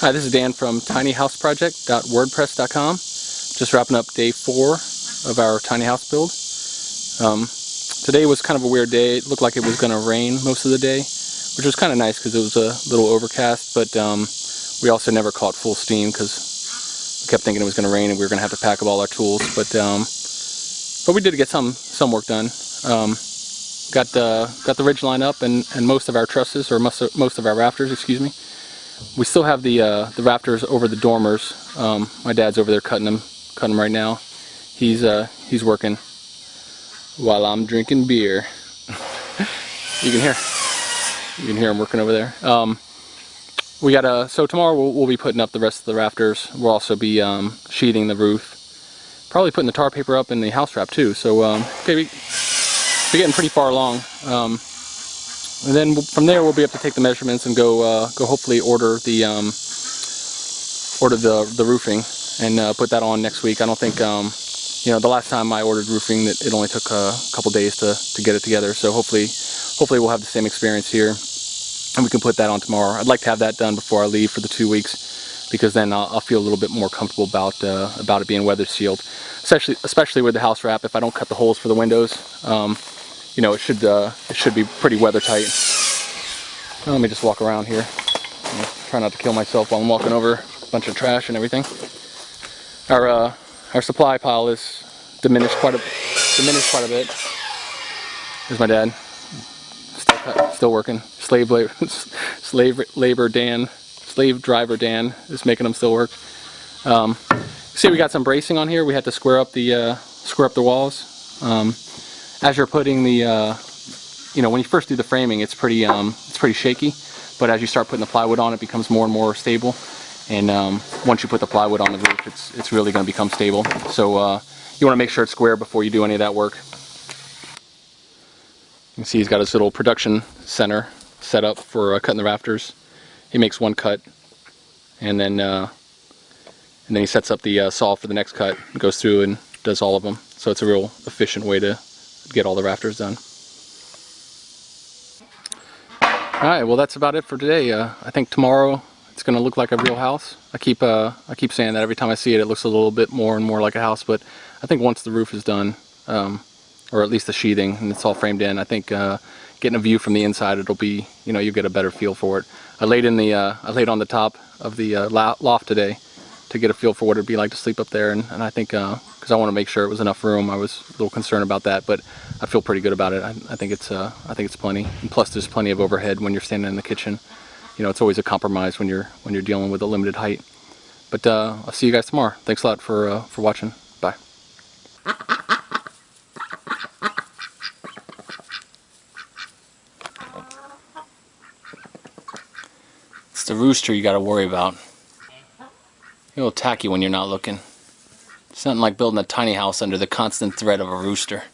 Hi, this is Dan from tinyhouseproject.wordpress.com. Just wrapping up day 4 of our tiny house build. Today was kind of a weird day. It looked like it was going to rain most of the day, which was kind of nice because it was a little overcast, but we also never caught full steam because we kept thinking it was going to rain and we were going to have to pack up all our tools. But we did get some work done. Got the ridge line up and most of our trusses, or most of our rafters, excuse me. We still have the rafters over the dormers. My dad's over there cutting them right now. He's working while I'm drinking beer. You can hear him working over there. We got so tomorrow we'll be putting up the rest of the rafters. We'll also be sheeting the roof. Probably putting the tar paper up in the house wrap too. So okay, we're getting pretty far along. And then from there we'll be able to take the measurements and go hopefully order the roofing and put that on next week. I don't think you know, the last time I ordered roofing, it only took a couple days to get it together. So hopefully we'll have the same experience here and we can put that on tomorrow. I'd like to have that done before I leave for the 2 weeks, because then I'll feel a little bit more comfortable about it being weather sealed, especially with the house wrap. If I don't cut the holes for the windows, you know, it should be pretty weather tight. Let me just walk around here. Try not to kill myself while I'm walking over a bunch of trash and everything. Our supply pile is diminished quite a bit. Here's my dad, still working. Slave driver Dan is making them still work. See, we got some bracing on here. We had to square up the walls. As you're putting the you know, when you first do the framing, it's pretty shaky, but as you start putting the plywood on, it becomes more and more stable. And once you put the plywood on the roof, it's really going to become stable. So you want to make sure it's square before you do any of that work. You can see he's got his little production center set up for cutting the rafters. He makes one cut, and then he sets up the saw for the next cut, and goes through and does all of them. So it's a real efficient way to get all the rafters done. Alright, well that's about it for today. I think tomorrow it's going to look like a real house. I keep saying that every time I see it, it looks a little bit more and more like a house, but I think once the roof is done, or at least the sheathing, and it's all framed in, I think getting a view from the inside, it'll be, you know, you'll get a better feel for it. I laid on the top of the loft today to get a feel for what it'd be like to sleep up there, and I think because I want to make sure it was enough room, I was a little concerned about that, but I feel pretty good about it. I think it's plenty, and plus there's plenty of overhead when you're standing in the kitchen. You know, it's always a compromise when you're dealing with a limited height. But I'll see you guys tomorrow. Thanks a lot for watching. Bye. It's the rooster you got to worry about. He'll attack you when you're not looking. It's nothing like building a tiny house under the constant threat of a rooster.